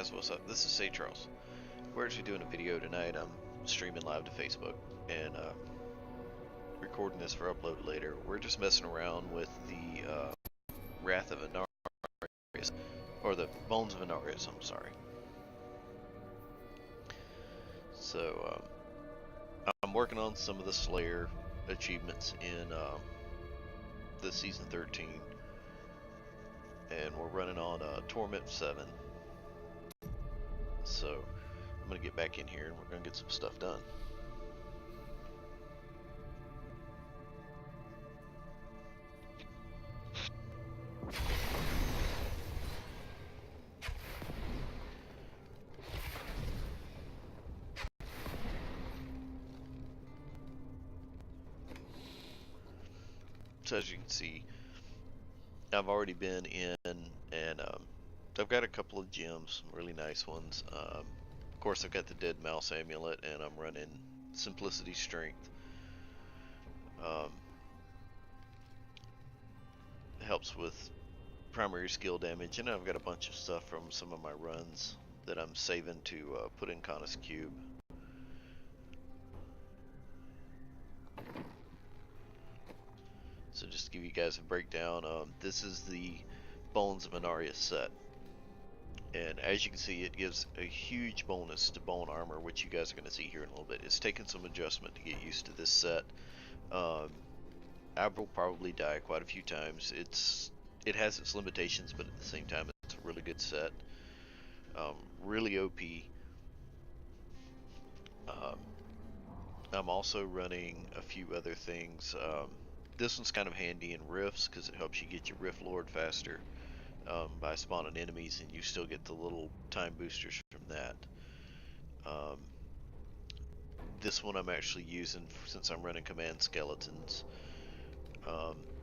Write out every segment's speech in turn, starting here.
guys, what's up? This is Say Charles. We're actually doing a video tonight. I'm streaming live to Facebook and recording this for upload later. We're just messing around with the Wrath of Inarius, or the Bones of Inarius, I'm sorry. So, I'm working on some of the Slayer achievements in the Season 13, and we're running on Torment 7. So, I'm going to get back in here and we're going to get some stuff done. So as you can see, I've already been in and I've got a couple of gems, really nice ones. Of course, I've got the Dead Mouse Amulet and I'm running Simplicity Strength. Helps with primary skill damage, and I've got a bunch of stuff from some of my runs that I'm saving to put in Canis Cube. So just to give you guys a breakdown, this is the Bones of Inarius set. And as you can see, it gives a huge bonus to bone armor, which you guys are going to see here in a little bit. It's taken some adjustment to get used to this set. I will probably die quite a few times. It has its limitations, but at the same time, it's a really good set. Really OP. I'm also running a few other things. This one's kind of handy in rifts because it helps you get your rift lord faster by spawning enemies, and you still get the little time boosters from that. This one I'm actually using since I'm running command skeletons.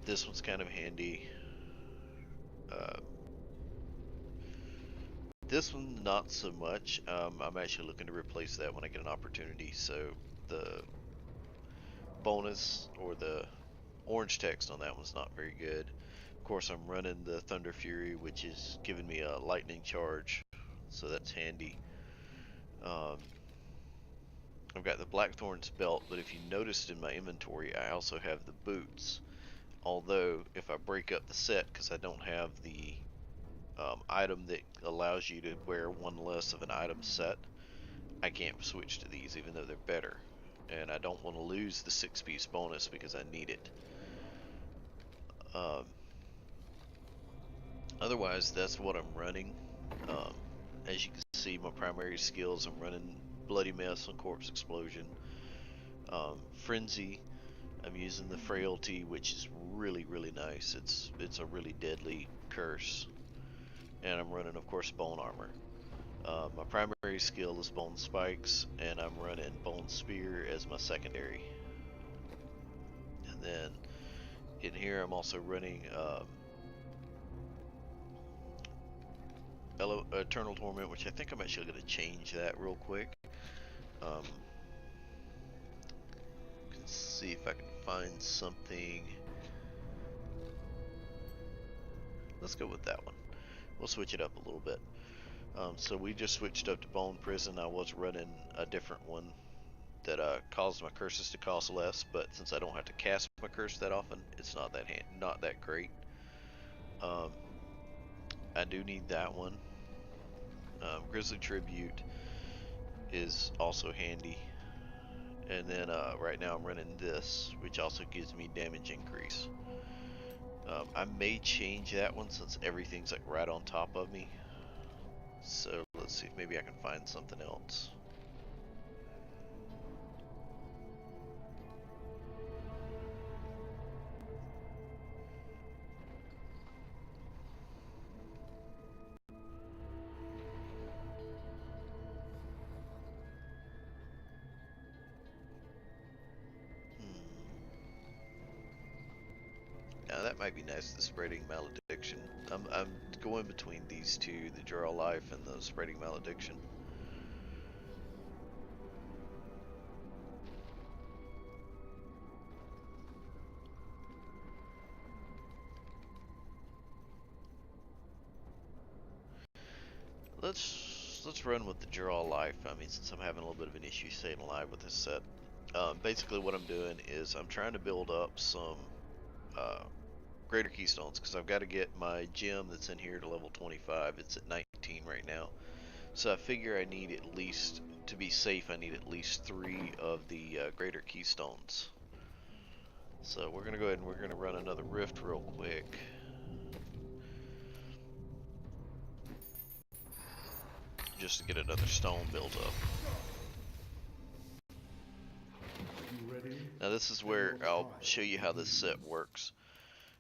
This one's kind of handy. This one not so much. I'm actually looking to replace that when I get an opportunity. So the bonus or the orange text on that one's not very good. Of course, I'm running the Thunder Fury, which is giving me a lightning charge, so that's handy. I've got the Blackthorn's belt, but if you noticed in my inventory, I also have the boots. Although, if I break up the set, because I don't have the item that allows you to wear one less of an item set, I can't switch to these even though they're better. And I don't want to lose the 6-piece bonus because I need it. Otherwise, that's what I'm running. As you can see, my primary skills, I'm running Bloody Mess and Corpse Explosion. Frenzy, I'm using the Frailty, which is really, really nice. It's a really deadly curse. And I'm running, of course, Bone Armor. My primary skill is Bone Spikes, and I'm running Bone Spear as my secondary. And then in here, I'm also running Eternal Torment, which I think I'm actually going to change that real quick. Let's see if I can find something. Let's go with that one. We'll switch it up a little bit. So we just switched up to Bone Prison. I was running a different one that caused my curses to cost less, but since I don't have to cast my curse that often, it's not that great. I do need that one. Grizzly Tribute is also handy. And then right now I'm running this, which also gives me damage increase. I may change that one since everything's like right on top of me. So let's see if maybe I can find something else. Now that might be nice, the Spreading Malediction. I'm going between these two, the Draw Life and the Spreading Malediction. Let's So let's run with the draw life. I mean, since I'm having a little bit of an issue staying alive with this set. Basically what I'm doing is I'm trying to build up some greater keystones, because I've got to get my gem that's in here to level 25. It's at 19 right now. So I figure I need at least, to be safe, I need at least 3 of the greater keystones. So we're going to go ahead and we're going to run another rift real quick. Just to get another stone built up. Now this is where I'll show you how this set works.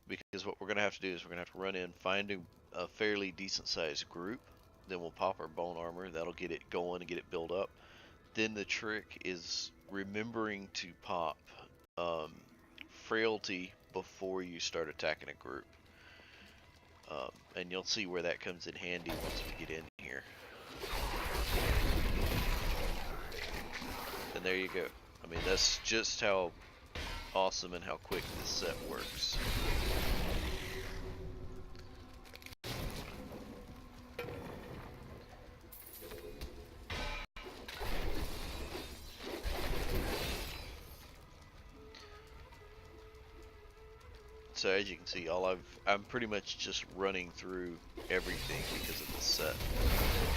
Because what we're going to have to do is we're going to have to run in, find a fairly decent sized group. Then we'll pop our bone armor. That'll get it going and get it built up. Then the trick is remembering to pop frailty before you start attacking a group. And you'll see where that comes in handy once we get in here. And there you go. I mean, that's just how awesome and how quick this set works. So as you can see, I'm pretty much just running through everything because of this set.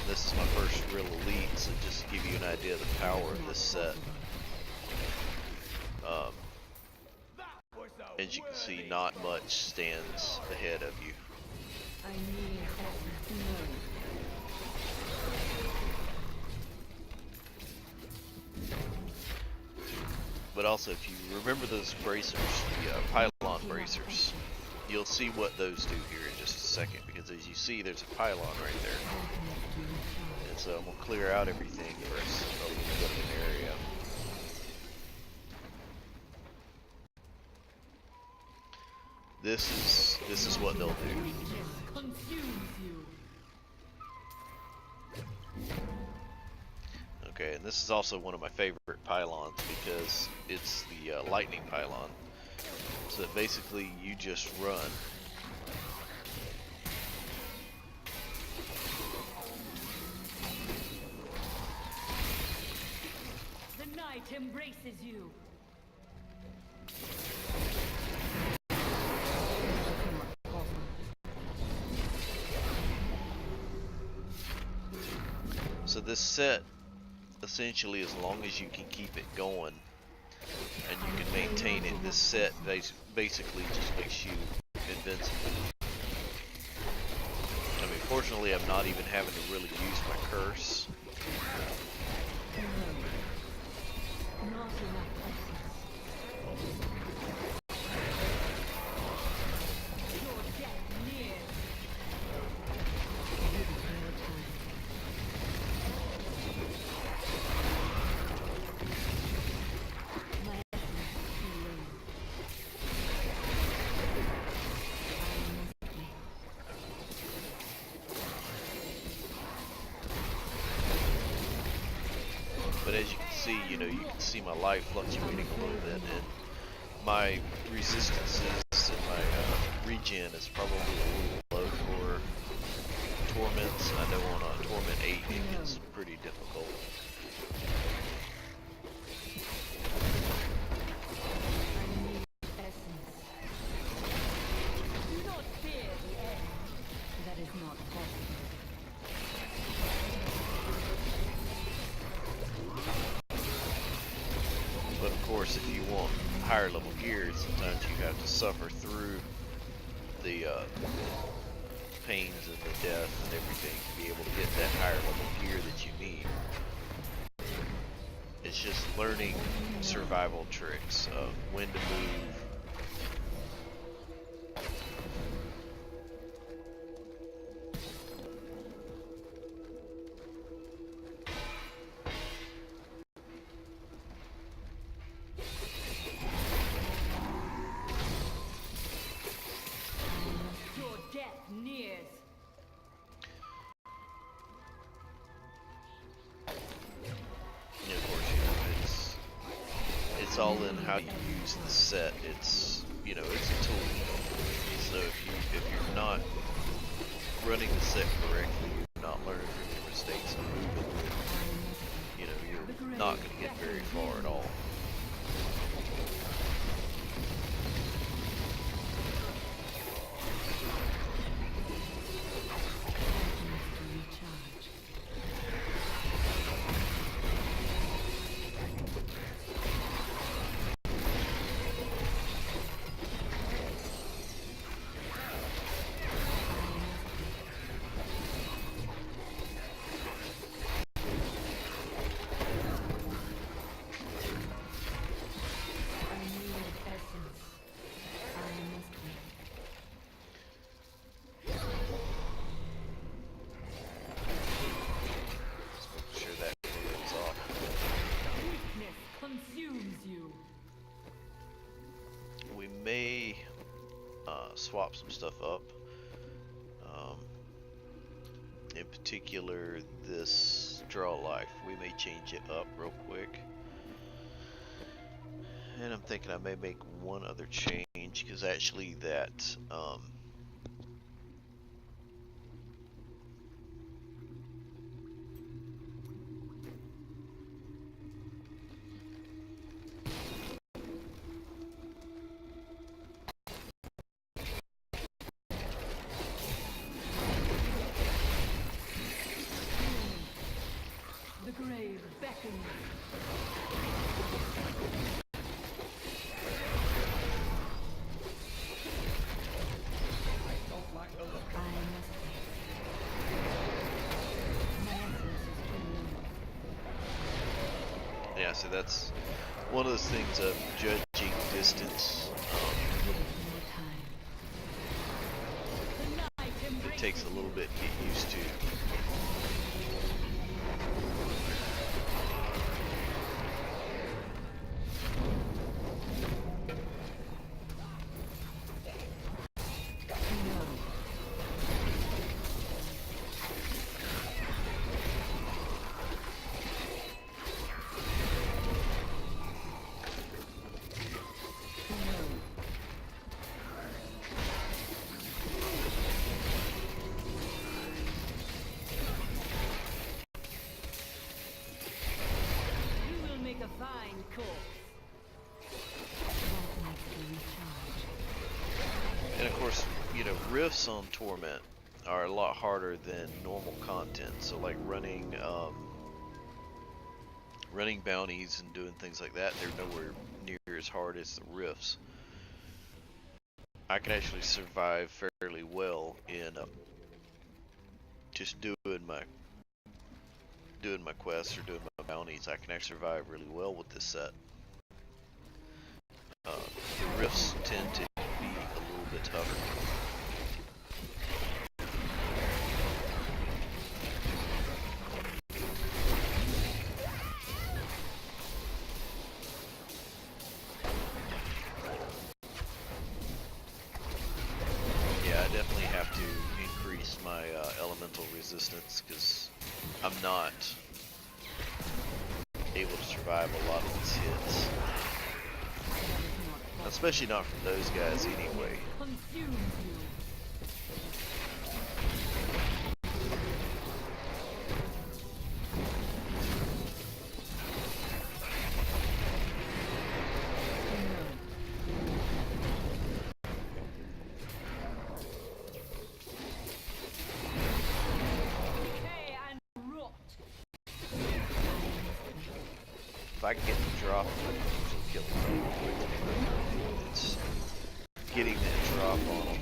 This is my first real elite, so just to give you an idea of the power of this set. As you can see, not much stands ahead of you. But also, if you remember those bracers, the pylon bracers, you'll see what those do here in just a second, because as you see, there's a pylon right there. And so I'm going to clear out everything first. So we'll go to an area. This is what they'll do. Okay, and this is also one of my favorite pylons because it's the lightning pylon. So that basically you just run. The night embraces you. So this set, essentially, as long as you can keep it going and you can maintain it, this set basically just makes you invincible. I mean, fortunately, I'm not even having to really use my curse. But as you can see, you can see my life fluctuating a little bit, and my resistances and my regen is probably a little low for torments. I know on Torment 8 it gets pretty difficult. But of course, if you want higher level gear, sometimes you have to suffer through the pains and the death and everything to be able to get that higher level gear that you need. It's just learning survival tricks of when to move. It's all in how you use the set. It's it's a tool. So if you're not running the set correctly, you're not learning from your mistakes. not going to get very far at all. We may swap some stuff up. In particular, this draw life, we may change it up real quick. And I'm thinking I may make one other change, because actually that yeah, so that's one of those things of judging distance. It takes a little bit to get used to. And of course, you know, rifts on Torment are a lot harder than normal content. So like running bounties and doing things like that, they're nowhere near as hard as the rifts. I can actually survive fairly well in just doing my quests or doing my bounties. I can actually survive really well with this set. The rifts tend to be a little bit tougher. Yeah, I definitely have to increase my elemental resistance because I'm not able to survive a lot of these hits. Especially not from those guys anyway. If I can get the drop, I can usually kill them. It's getting that drop on them.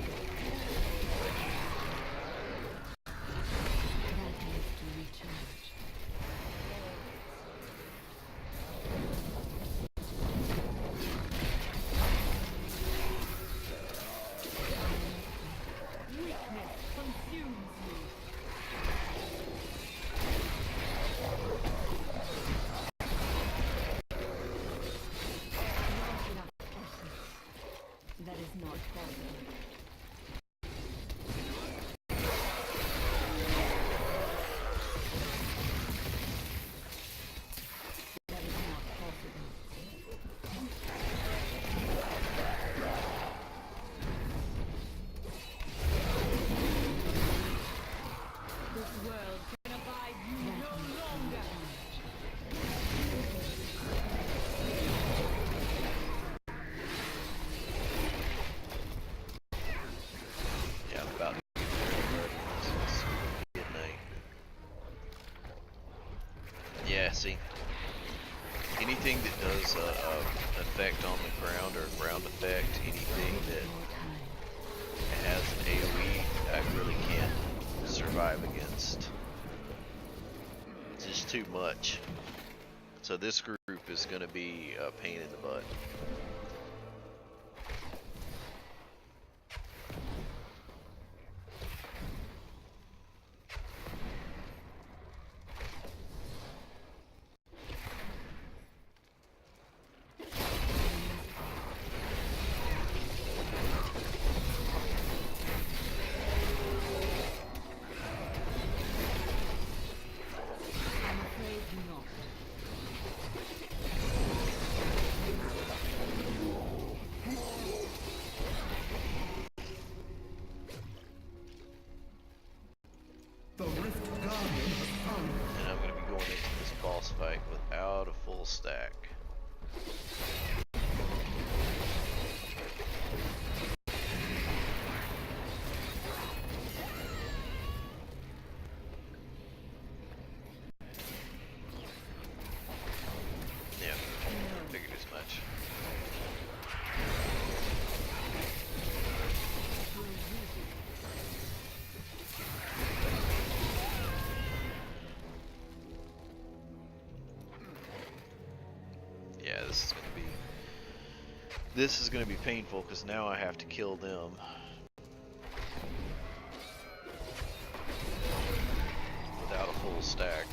That is not possible. passing. Anything that does a effect on the ground or a ground effect, anything that has an AoE, I really can't survive against. It's just too much. So this group is going to be a pain in the butt. And I'm going to be going into this boss fight without a full stack. Yeah, figured as much. Yeah, this is gonna be painful because now I have to kill them without a full stack.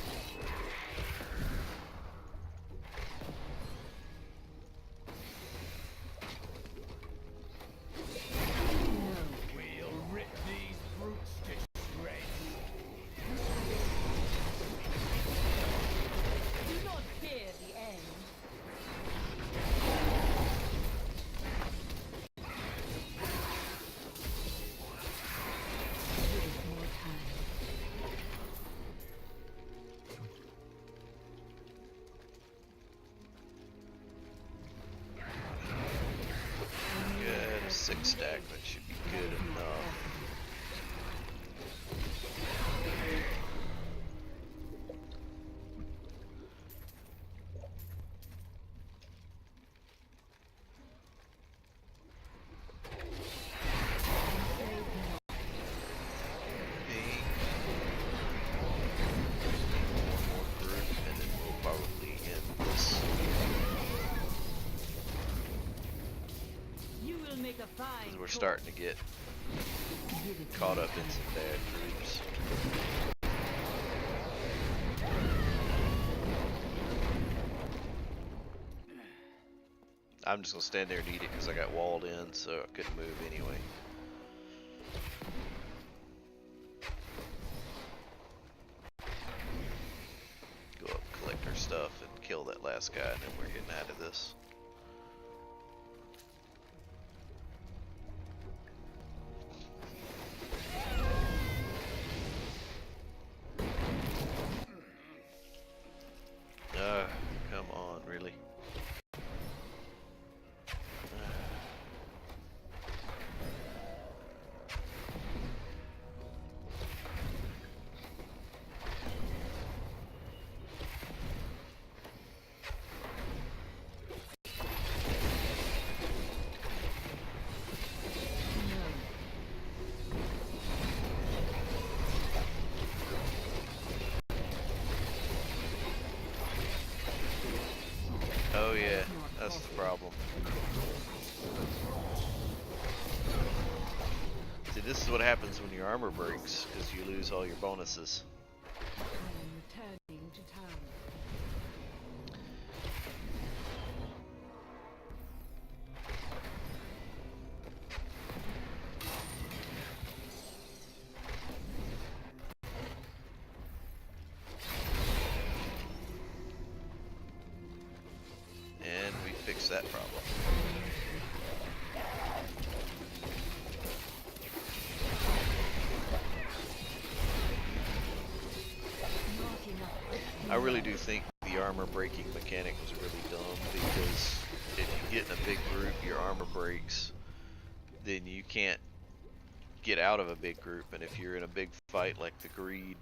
We'll rip these brutes to shreds. Do not fear the end. Give it more time. Good, a 6 stack, that should be good enough. We're starting to get caught up in some bad groups. I'm just gonna stand there and eat it because I got walled in, so I couldn't move anyway. Go up, collect our stuff, and kill that last guy, and then we're getting out of this. Come on, really? Oh yeah, that's the problem. See, this is what happens when your armor breaks, because you lose all your bonuses. I am returning to town. And we fix that problem. I really do think the armor breaking mechanic was really dumb, because if you get in a big group, your armor breaks, then you can't get out of a big group, and if you're in a big fight like the Greed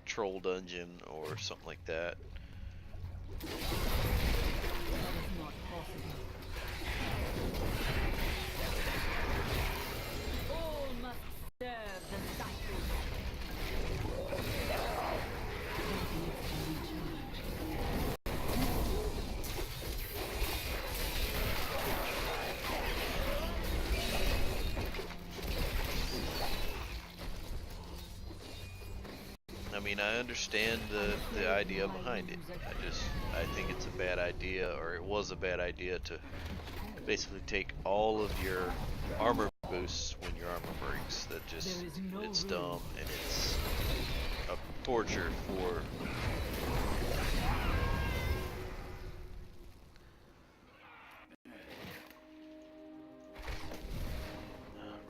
troll dungeon or something like that, That is not possible. All must serve the cycle. I mean, I understand the idea behind it. I think it's a bad idea, or it was a bad idea to basically take all of your armor boosts when your armor breaks. That just, There is no it's room. dumb, and it's a torture for...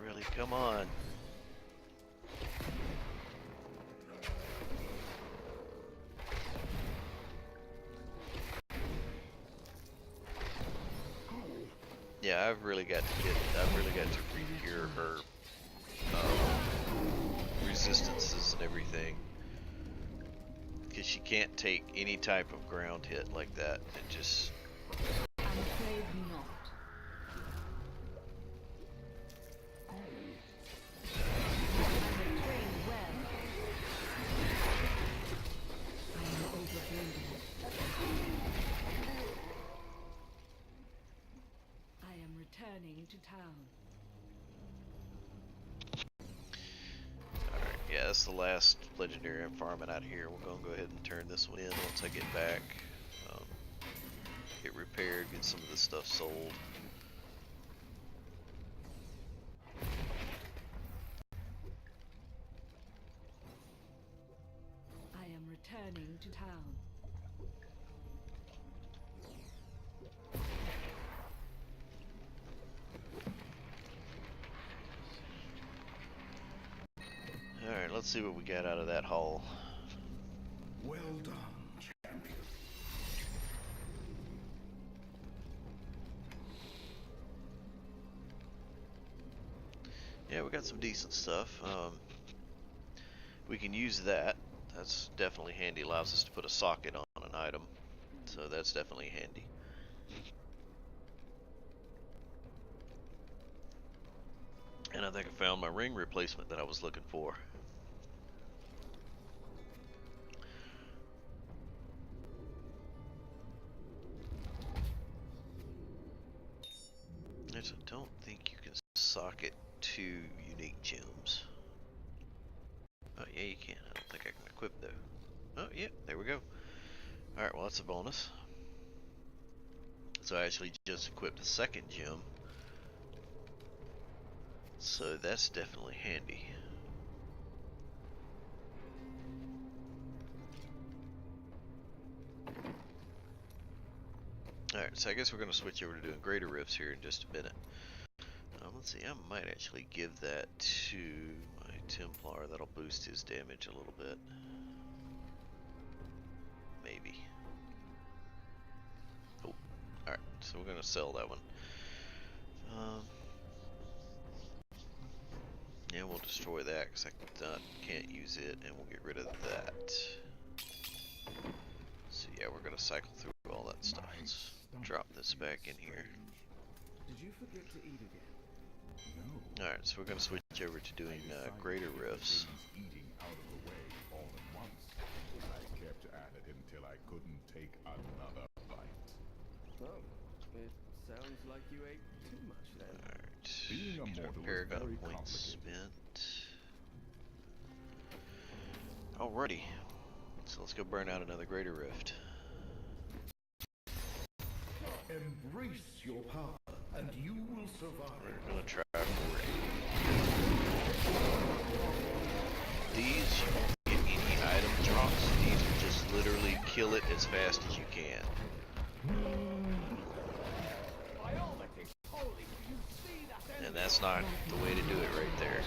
Really, come on. Yeah, I've really got to re-gear her resistances and everything, because she can't take any type of ground hit like that. It just... I'm afraid not. I'm trained well. I am overburdened. I am returning to town. Alright, yeah, that's the last legendary I'm farming out here. We're gonna go ahead and turn this one in once I get back. Get repaired, get some of this stuff sold. I am returning to town. Alright, let's see what we got out of that haul. Well done, champion. Yeah, we got some decent stuff. We can use that. That's definitely handy. Allows us to put a socket on an item, so that's definitely handy. And I think I found my ring replacement that I was looking for. I don't think you can socket two unique gems. Oh yeah, you can. I don't think I can equip though. Oh yeah, there we go. Alright, well that's a bonus. So I actually just equipped a second gem. So that's definitely handy. Alright, so I guess we're going to switch over to doing greater rifts here in just a minute. Let's see, I might actually give that to my Templar. That'll boost his damage a little bit. Maybe. Oh, alright, so we're going to sell that one. Yeah, we'll destroy that because I can't use it, and we'll get rid of that. So yeah, we're going to cycle through all that stuff. Let's drop this back in here. Did you forget to eat again? No. Alright, so we're going to switch over to doing greater rifts. Eating out of the way all at once. I kept at it until I couldn't take another bite. Oh, it sounds like you ate too much then. Alright, Being a get our mortal is Paragon very points complicated. spent. Alrighty, so let's go burn out another greater rift. Embrace your power, and you will survive. We're gonna try for it. These, you won't get any item drops. These will just literally kill it as fast as you can. And that's not the way to do it right there.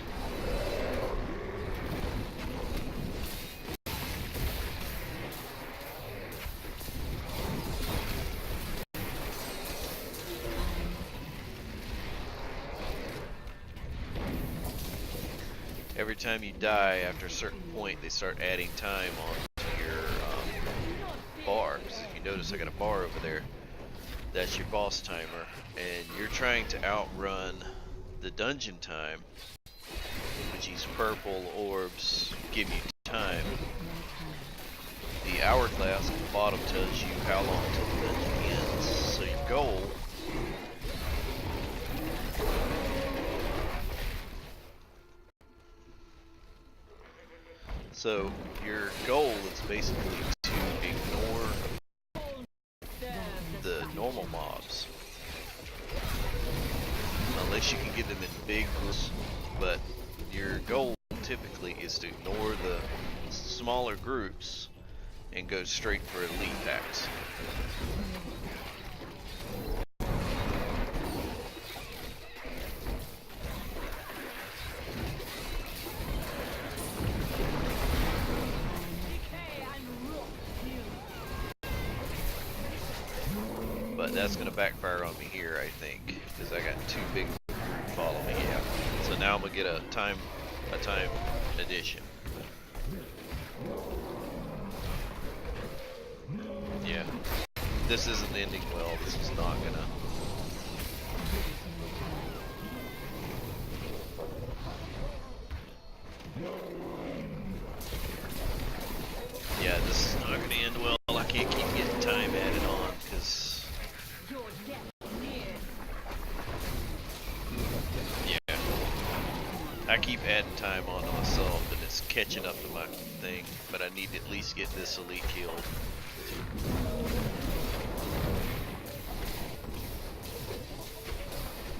Every time you die, after a certain point, they start adding time onto your bar. bar. Because if you notice, I got a bar over there. That's your boss timer, and you're trying to outrun the dungeon time, which these purple orbs give you time. The hourglass at the bottom tells you how long till the dungeon ends. So your goal is basically to ignore the normal mobs. Unless you can get them in big groups, but your goal typically is to ignore the smaller groups and go straight for elite packs. But that's going to backfire on me here, I think, because I got two big follow me. Yeah. So now I'm gonna get a time addition. Yeah. This isn't ending well. This is not gonna. Yeah, this is not gonna end well. I can't keep getting time added on because. I keep adding time onto myself and it's catching up to my thing, but I need to at least get this elite killed.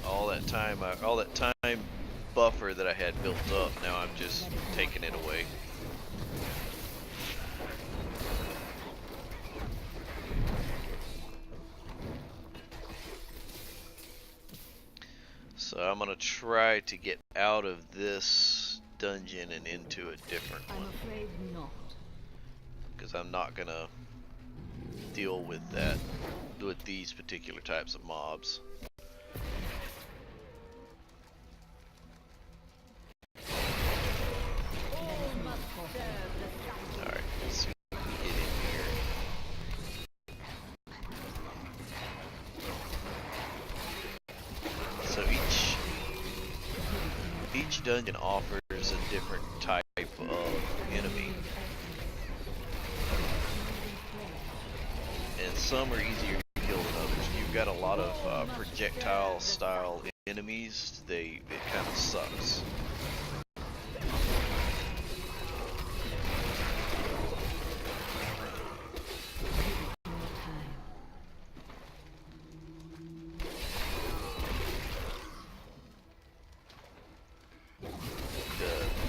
All that time buffer that I had built up, now I'm just taking it away. So I'm gonna try to get out of this dungeon and into a different one. I'm afraid not. Because I'm not gonna deal with that, with these particular types of mobs. Alright, let's see if we can get in here. So each dungeon offers a different type of enemy. And some are easier to kill than others. You've got a lot of projectile style enemies. It kind of sucks.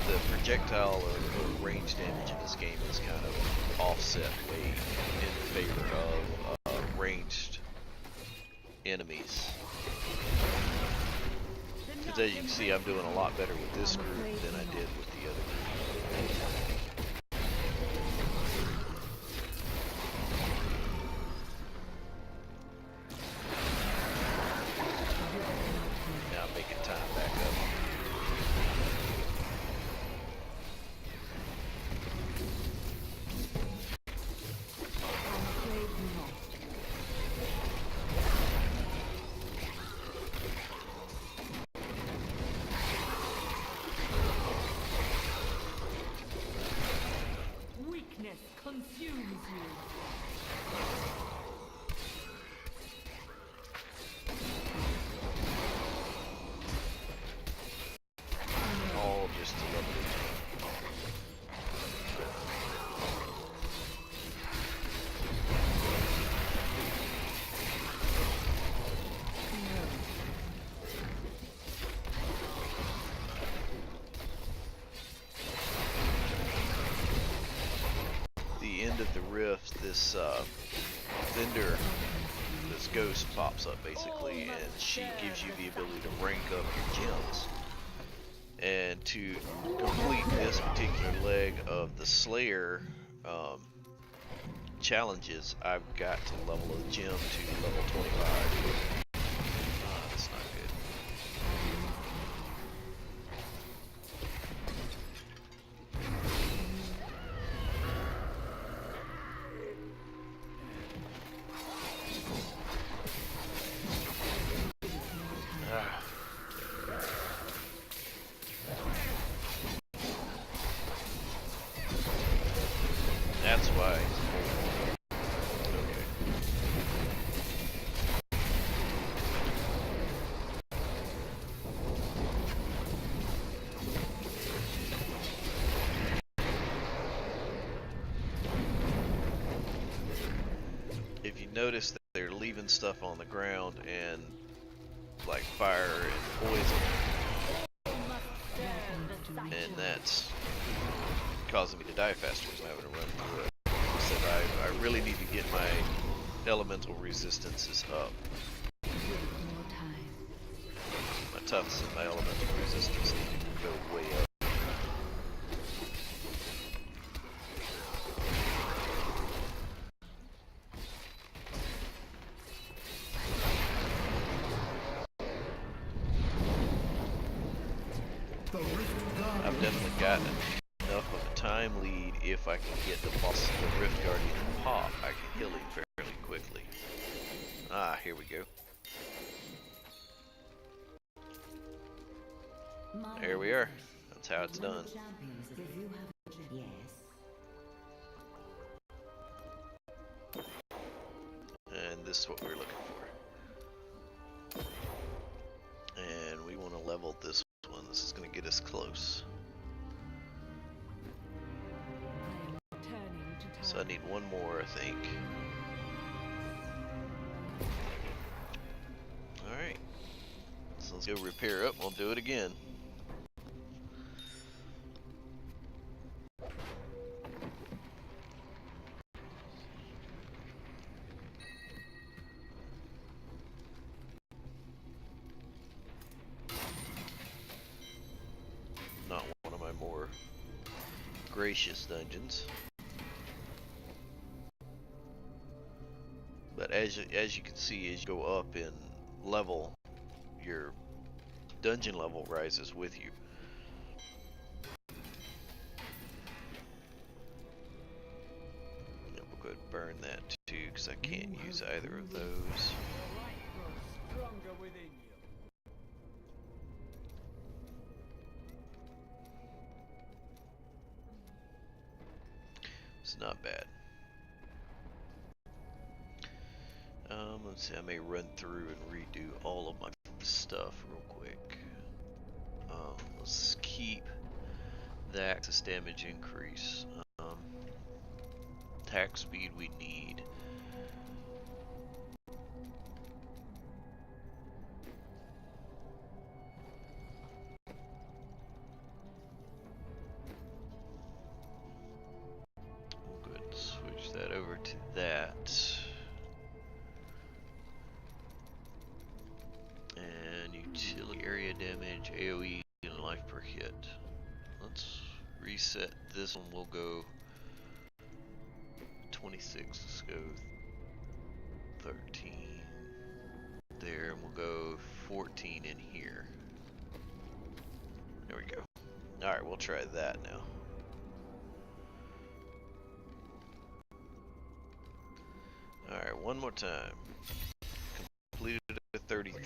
The projectile or range damage in this game is kind of offset way in favor of ranged enemies. Because as you can see, I'm doing a lot better with this group than I did with the other group. Now I'm making time back up. Consumes you. All just to level it. The end of the rift, this vendor, this ghost pops up basically, and she gives you the ability to rank up your gems. And to complete this particular leg of the Slayer challenges, I've got to level a gem to level 25. That's not good. That's why. Okay. If you notice that they're leaving stuff on the ground and like fire and poison, and that's causing me to die faster because I'm having to run through it. So I really need to get my elemental resistances up. My toughness and my elemental resistance need to go way up. I've definitely gotten enough of a time lead. If I can get the Rift Guardian to pop, I can kill him fairly quickly. Ah, here we go. There we are. That's how it's done. And this is what we're looking for. And we want to level this one. This is going to get us close. So I need one more, I think. Alright. So let's go repair up. We'll do it again. Not one of my more gracious dungeons. But as you can see, as you go up in level, your dungeon level rises with you. And we'll go ahead and burn that too, because I can't use either of those. It's not bad. Let's see, I may run through and redo all of my stuff real quick. Let's keep the axis damage increase. Attack speed we need. We'll go ahead and switch that over to that. Utility area damage, AoE, and life per hit. Let's reset this one. We'll go 26. Let's go 13 there, and we'll go 14 in here. There we go. Alright, we'll try that now. Alright, one more time. Completed at 33.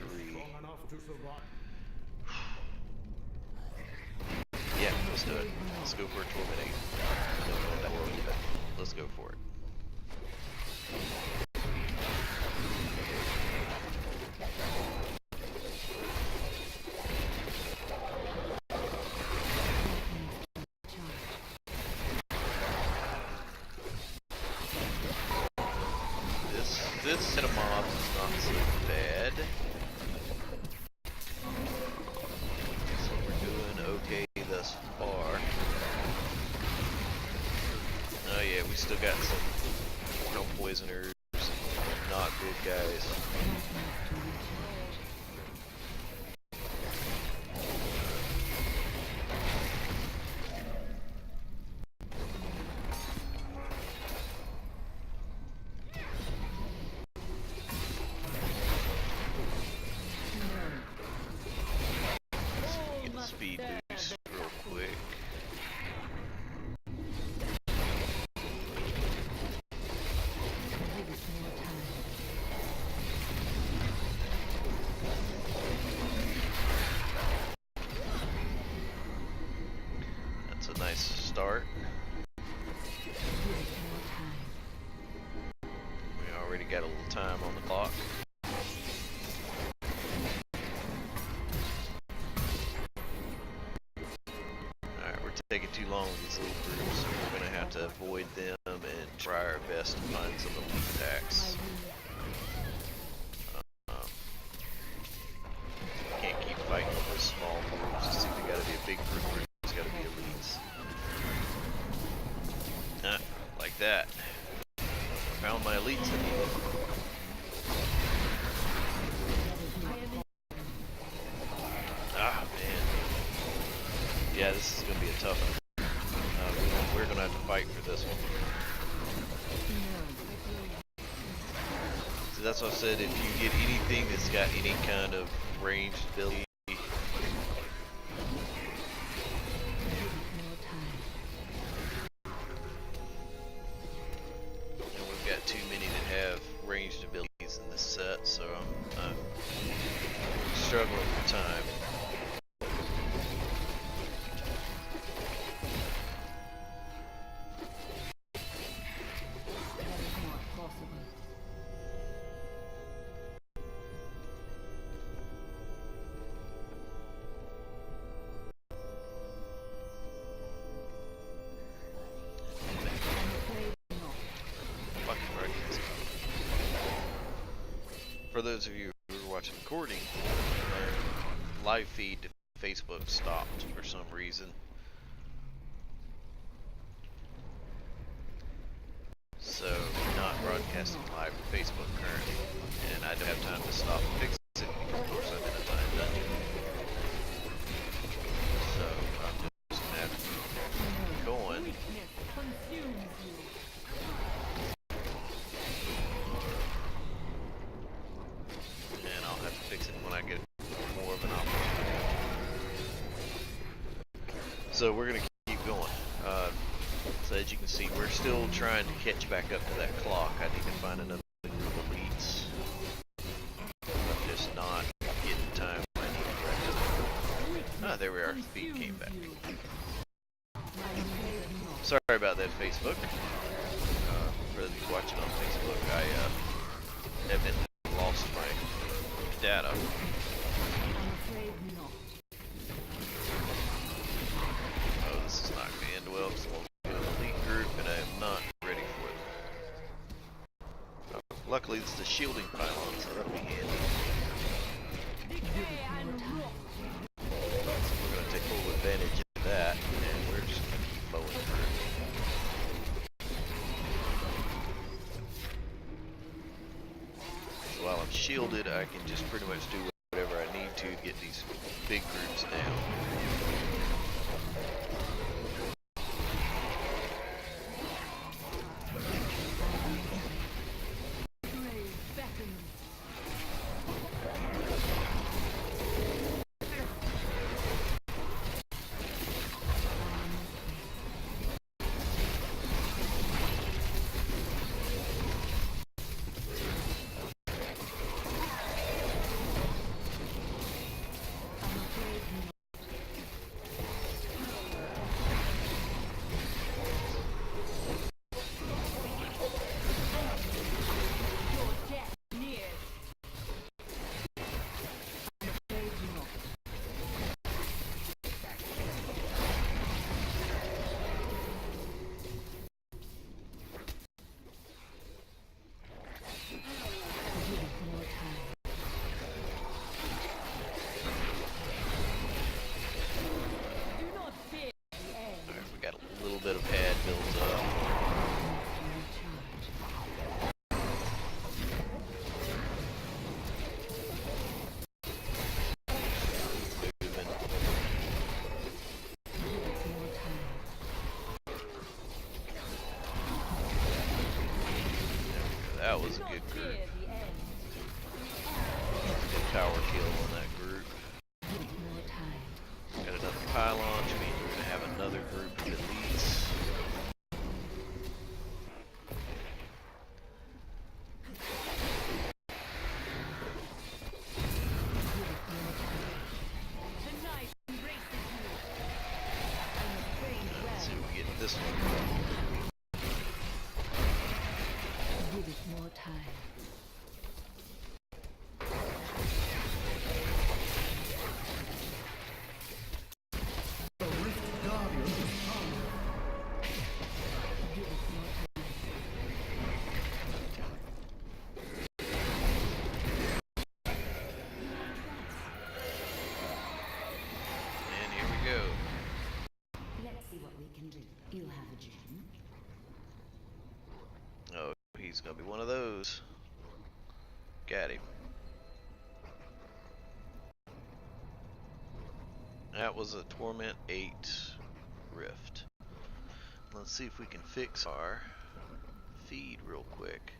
Yeah, let's do it. Let's go for a tornado. I don't know what that was, but let's go for it. This set of mobs is not so bad. So we're doing okay thus far. Oh yeah, we still got some no poisoners and not good guys. Speed boost real quick. That's a nice start. to avoid them and try our best to find some elite attacks. Can't keep fighting with those small groups. It's either got to be a big group or it's got to be elites. Like that. Found my elites in the man. Yeah, this is going to be a tough one. We're going to have to fight for this one. So that's what I said, if you get anything that's got any kind of ranged ability, and we've got too many that have ranged abilities in this set, so I'm struggling for time. For those of you who are watching recording, live feed to Facebook stopped for some reason. So, not broadcasting live to Facebook currently. And I don't have time to stop and fix it because of course I'm in a time dungeon. So, I'm just going to have to keep going. And I'll have to fix it when I get more of an opportunity. So we're going to keep going. So as you can see, we're still trying to catch back up to that clock. I need to find another group of elites. I'm just not getting time when I need it right now. Ah, there we are. Speed came back. Sorry about that, Facebook. For those watching on Facebook, I evidently lost my data. Oh, this is not going to end well because we'll get an elite group and I am not ready for it. Luckily, it's the shielding pylon, so that'll be handy. We're going to take full advantage of that, and we're just going to keep mowing through. So while I'm shielded, I can just pretty much do whatever I need to get these big groups down. Bit of pad builds up. Moving. That was a good group. Good tower kill on that group. Got another pylon, which means we're going to have another group of elites. Let's see if we get this one. Give it more time. he's gonna be one of those. Got him. That was a Torment 8 Rift. Let's see if we can fix our feed real quick.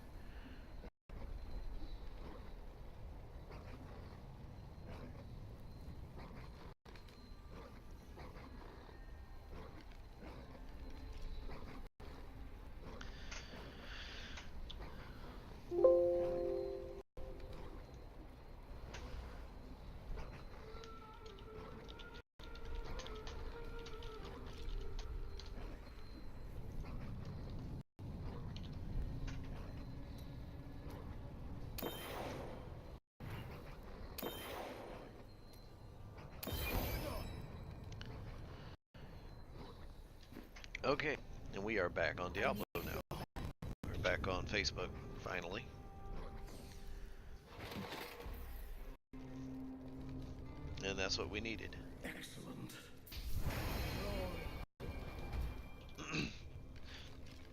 Okay, and we are back on Diablo now. We're back on Facebook, finally. And that's what we needed. Excellent.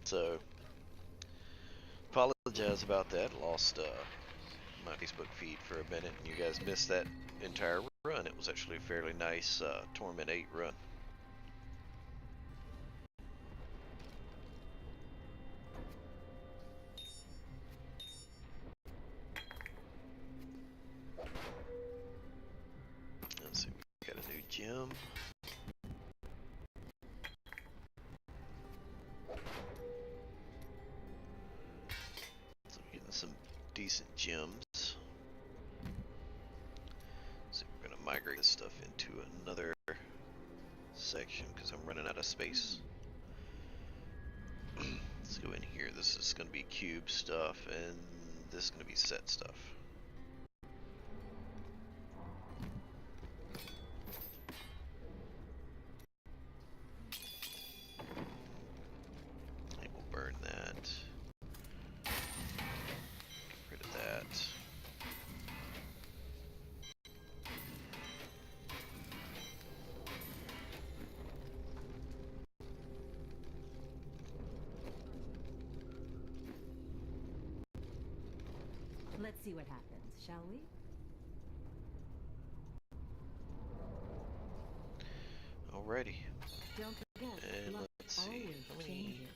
So, apologize about that. Lost my Facebook feed for a minute, and you guys missed that entire run. It was actually a fairly nice Torment 8 run. Let's see, we got a new gem. So we're getting some decent gems. So we're gonna migrate this stuff into another section because I'm running out of space. Let's go in here. This is gonna be cube stuff, and this is gonna be set stuff. Burn that. Get rid of that. Let's see what happens, shall we? Alrighty. Don't forget, And luck let's see. always How many? changes.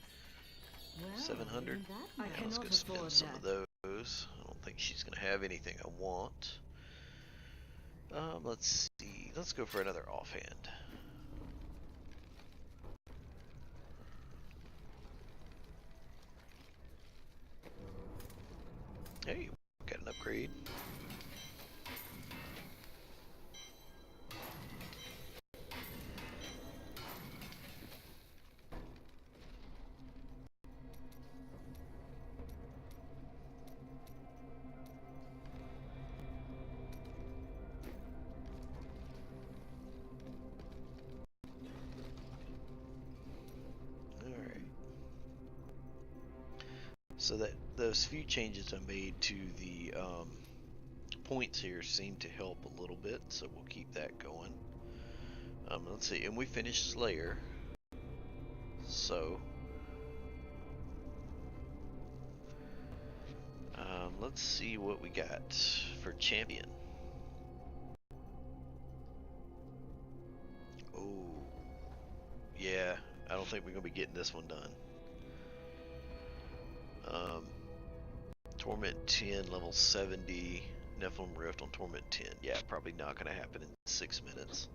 Well, 700. that Yeah, I let's go cannot spend afford some that. of those. I don't think she's gonna have anything I want. Let's see. Let's go for another offhand. Hey, got an upgrade. So that those few changes I made to the points here seem to help a little bit, so we'll keep that going. Let's see, and we finished Slayer. So let's see what we got for champion. Oh, yeah, I don't think we're gonna be getting this one done. Torment 10, level 70, Nephilim Rift on Torment 10. Yeah, probably not going to happen in 6 minutes.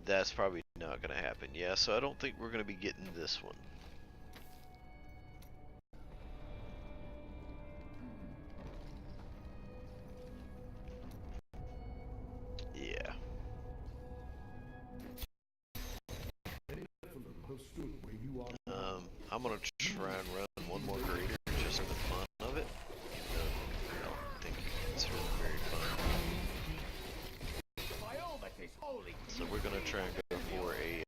That's probably not going to happen. Yeah, so I don't think we're going to be getting this one. Yeah. I'm going to try and run one more grader just for the fun of it. Even though I don't think it's really very fun. So we're going to try and go for a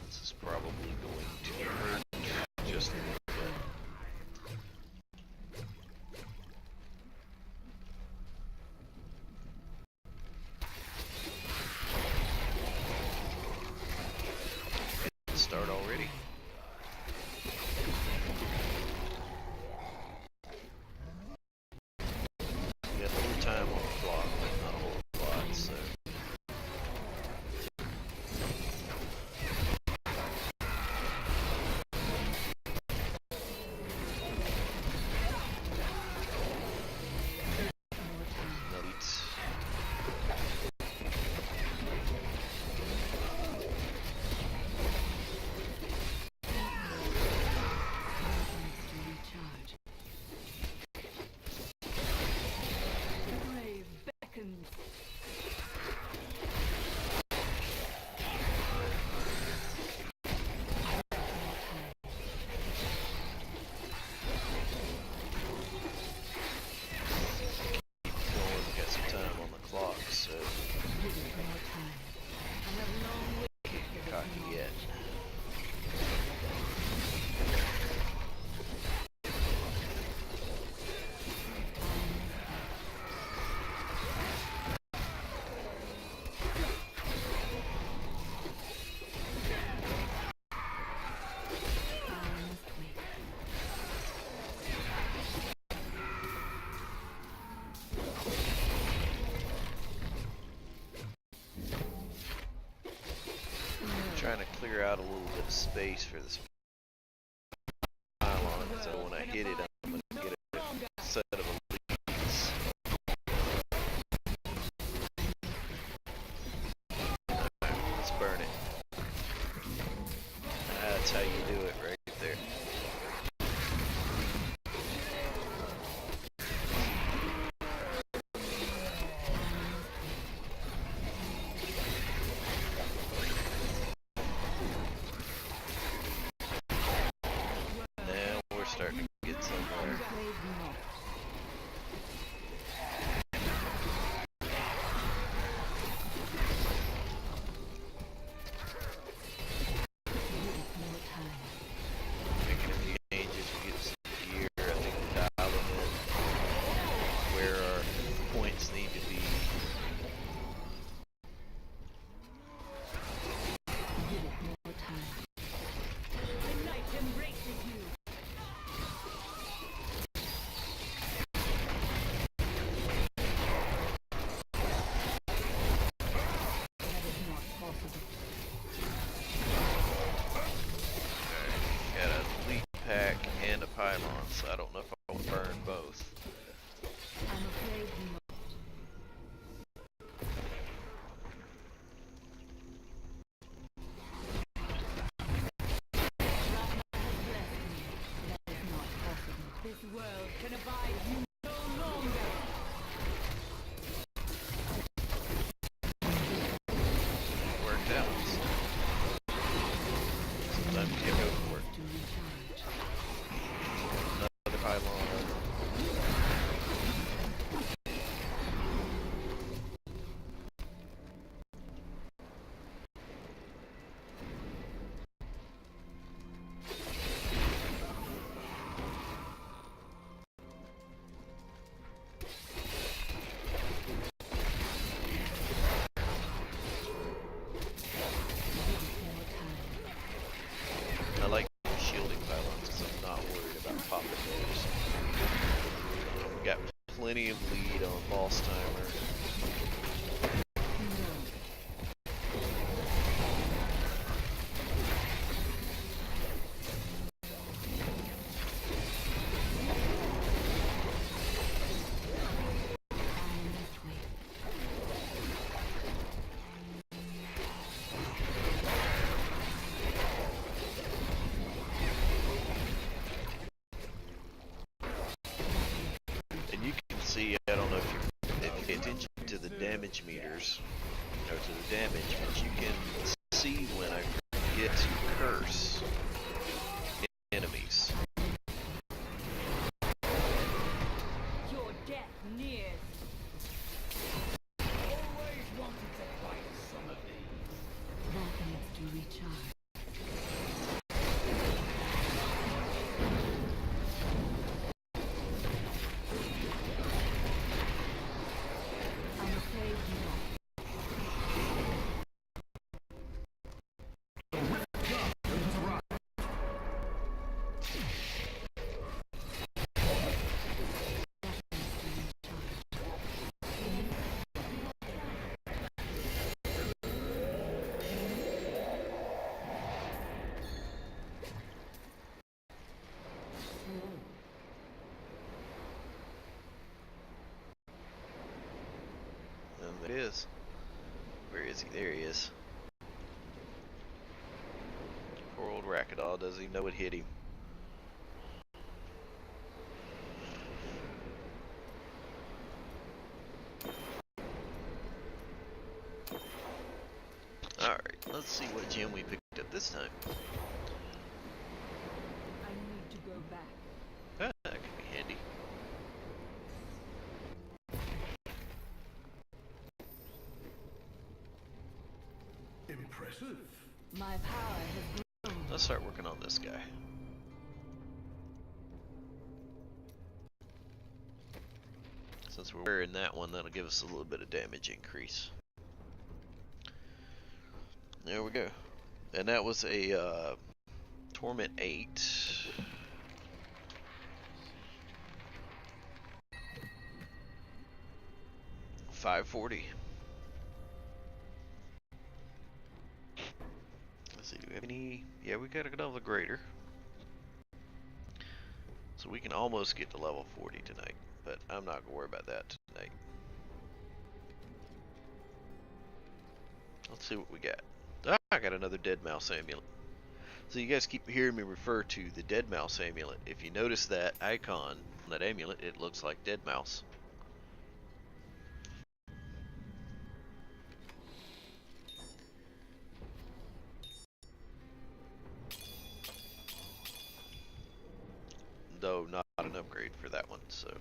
this is probably going to hurt just a little bit. trying to clear out a little bit of space for this pylon, so when I hit it, I'm going to get a set of elites. Alright, let's burn it. That's how you do it right there. Now we're starting to get somewhere. Making a few changes to get some gear. I think we're dialing in where our points need to be. Got a elite pack and a pylon, so I don't know if I want to burn both. I'm afraid not. That is not possible. This world can abide you no longer. Worked out. Sometimes you go for it. To recharge. Another pylon. I like shielding pylons because I'm not worried about popping those. We got plenty of lead on boss timer. And you can see, I don't know if you pay attention to the damage meters, or to the damage, but you can see when I get to curse enemies. Your death nears. Always wanted to fight some of these. That needs to recharge. I'm afraid not. And there it is. Where is he? There he is. Poor old Rakadal doesn't even know what hit him. Alright, let's see what gem we picked up this time. I need to go back. Ah, that could be handy. Impressive. My power has grown. Let's start working on this guy. Since we're wearing that one, that'll give us a little bit of damage increase. There we go. And that was a Torment 8. $540. we have any? Yeah, we got another grader. So we can almost get to level 40 tonight, but I'm not gonna worry about that tonight. Let's see what we got. Ah, I got another dead mouse amulet. So you guys keep hearing me refer to the dead mouse amulet. If you notice that icon, that amulet, it looks like dead mouse. Though not an upgrade for that one, so.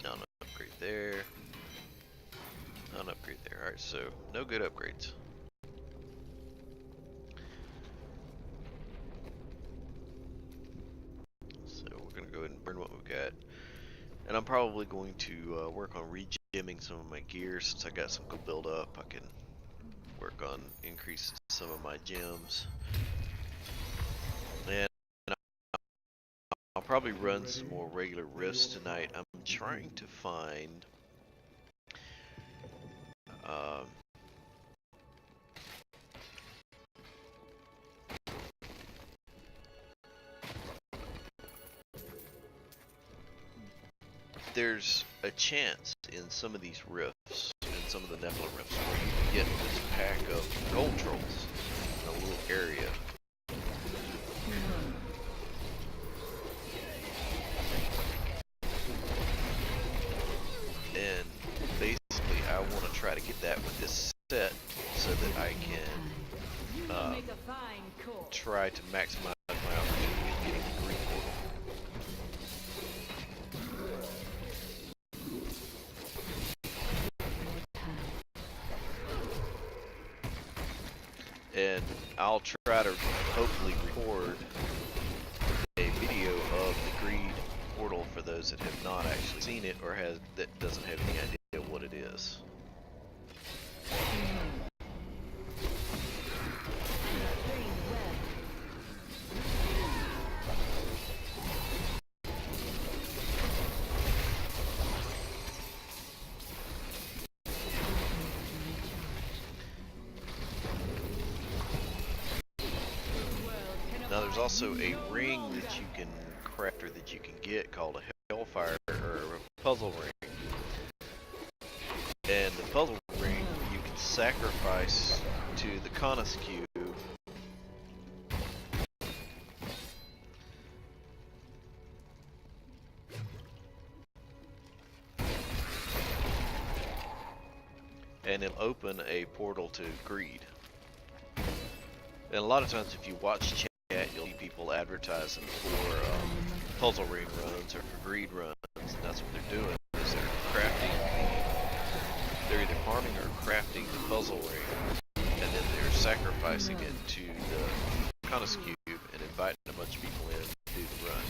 Not an upgrade there. Not an upgrade there. Alright, so no good upgrades. So we're gonna go ahead and burn what we've got. And I'm probably going to work on regimming some of my gear since I got some good build up. I can work on increasing some of my gems. And I'll probably run some more regular rifts tonight. I'm trying to find there's a chance in some of these rifts, in some of the Necro rifts, where you can get this pack of gold trolls in a little area. And basically I want to try to get that with this set so that I can try to maximize my opportunity of getting the green portal. And I'll try to hopefully record a video of the greed portal for those that have not actually seen it or that doesn't have any idea what it is. Now there's also a ring that you can craft or that you can get called a Hellfire or a puzzle ring. And the puzzle ring you can sacrifice to the Conus cube and it'll open a portal to greed. And a lot of times if you watch chat, you'll see people advertising for puzzle ring runs or for greed runs, and that's what they're doing, is they're crafting they're either farming or crafting the puzzle ring, and then they're sacrificing it to the Conus cube and inviting a bunch of people in to do the run.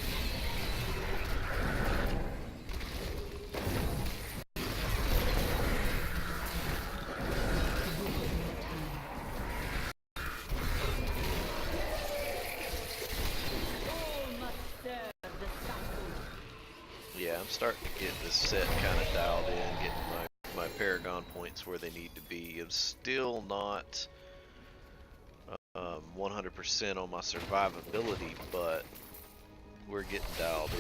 Yeah, I'm starting to get this set kind of dialed in, getting my Paragon points where they need to be. I'm still not 100% on my survivability, but we're getting dialed in.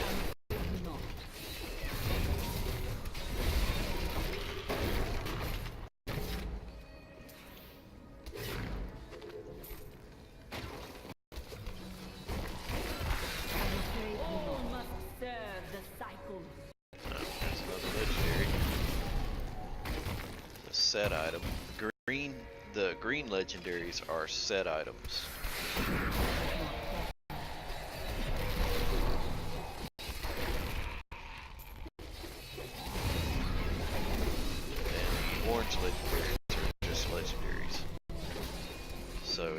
Set item. The green legendaries are set items. And the orange legendaries are just legendaries. So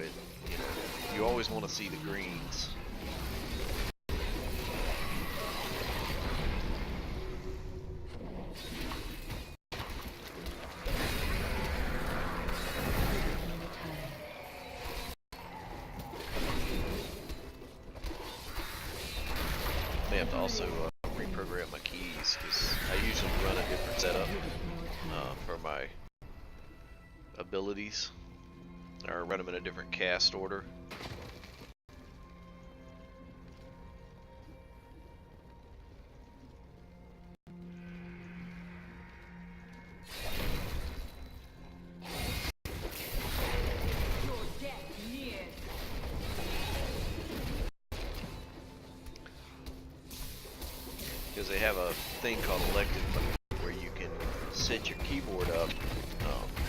you always want to see the greens. May have to also reprogram my keys because I usually run a different setup for my abilities, or run them in a different cast order. Because they have a thing called elected mode where you can set your keyboard up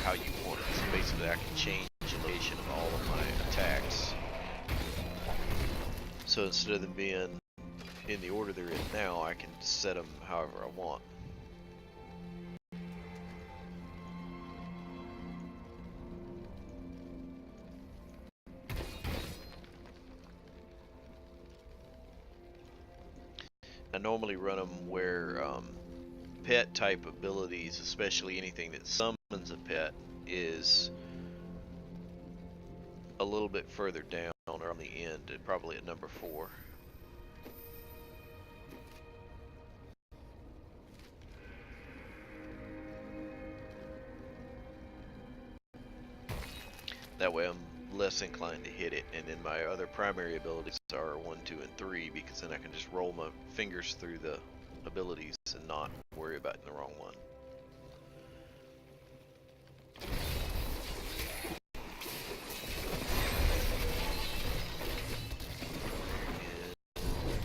how you want it. So basically I can change the location of all of my attacks. So instead of them being in the order they're in now, I can set them however I want. I normally run them where pet type abilities, especially anything that summons a pet, is a little bit further down or on the end, probably at number 4. That way I'm less inclined to hit it, and then my other primary abilities are 1, 2, and 3, because then I can just roll my fingers through the abilities and not worry about the wrong one.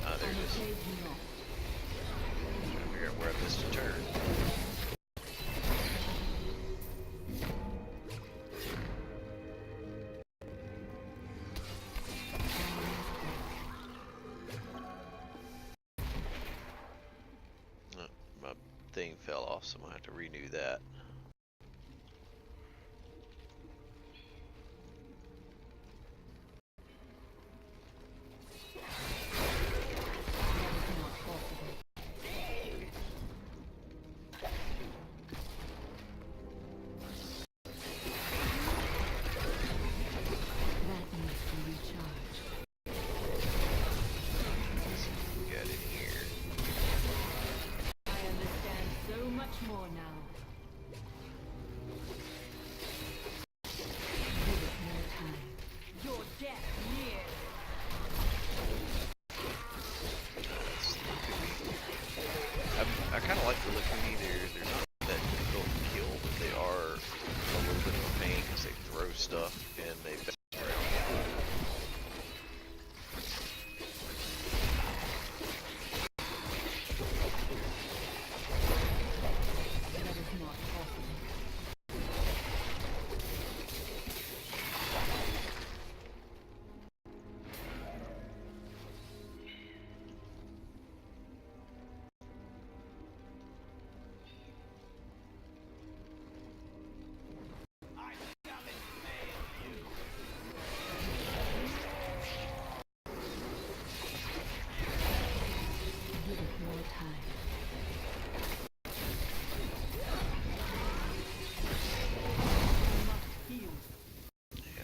And, there it is. Trying to figure out where I missed a turn. Thing fell off, so I'm gonna have to renew that. More now. Your death nears. I kind of like the look of me. They're not that difficult to kill, but they are a little bit of a pain because they throw stuff and they bounce around.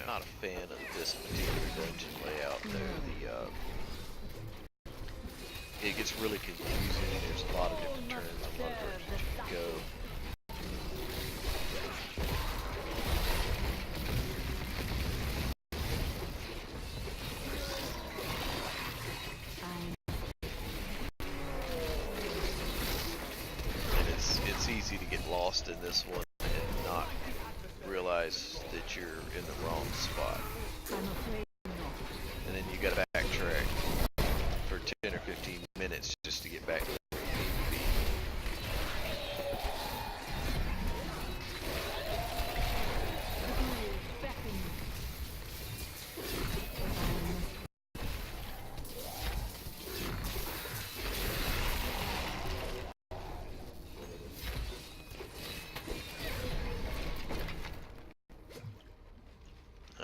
Not a fan of this particular dungeon layout there. It gets really confusing. There's a lot of different turns, a lot of directions you can go. And it's easy to get lost in this one and not realize that you're in the wrong spot. And then you gotta backtrack for 10 or 15 minutes just to get back to where you need to be.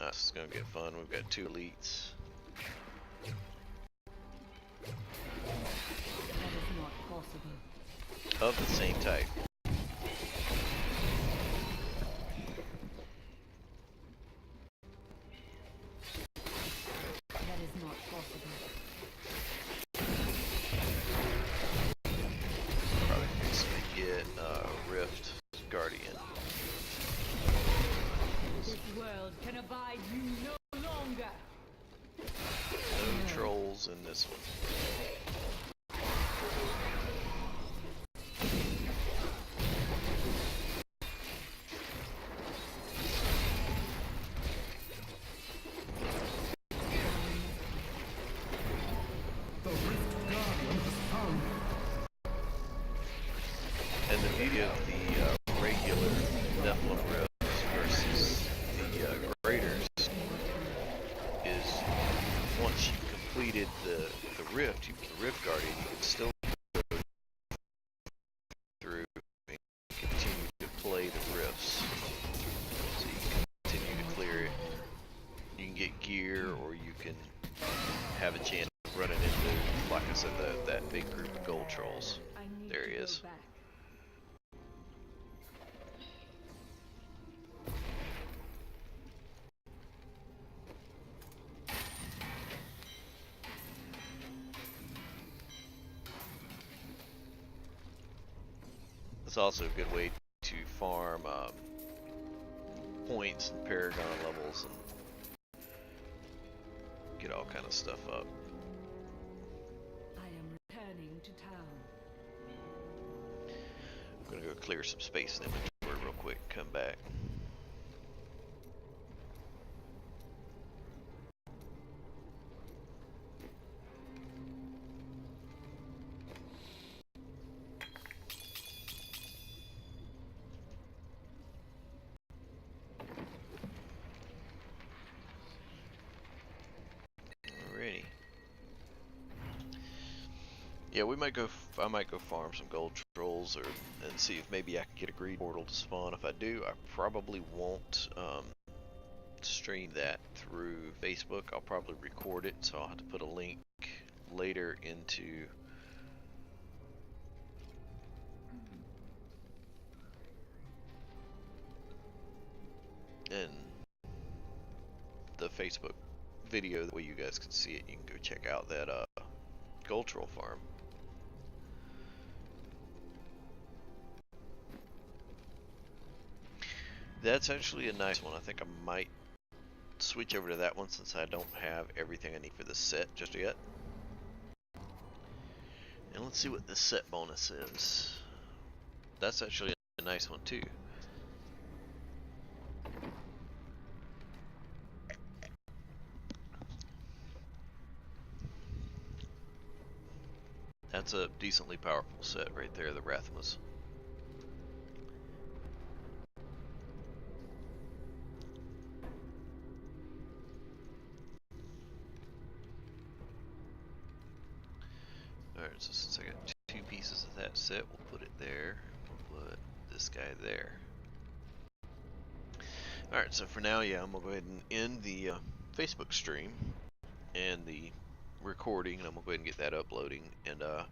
This is gonna get fun. We've got 2 elites. Of the same type. That is not possible. this one. And the beauty of the regular Nephilim rifts versus the graders is once you've completed the rift, the rift guardian, you can still go through and continue to play the rifts. So you can continue to clear it. You can get gear, or you can have a chance of running into, like I said, that big group of gold trolls. There he is. It's also a good way to farm points and paragon levels and get all kind of stuff up. I am returning to town. I'm gonna go clear some space in inventory real quick, come back. Alrighty. Yeah, we might go. I might go farm some gold trolls, and see if maybe I can get a greed portal to spawn. If I do, I probably won't stream that through Facebook. I'll probably record it, so I'll have to put a link later into the Facebook video. That way you guys can see it. You can go check out that gold troll farm. That's actually a nice one. I think I might switch over to that one since I don't have everything I need for the set just yet. And let's see what the set bonus is. That's actually a nice one too. That's a decently powerful set right there, the Rathmas. Alright, so since I got two pieces of that set, we'll put it there. We'll put this guy there. Alright, so for now, yeah, I'm going to go ahead and end the Facebook stream and the recording, and I'm going to go ahead and get that uploading. And like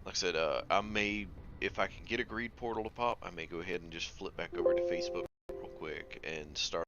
I said, I may, if I can get a greed portal to pop, I may go ahead and just flip back over to Facebook real quick and start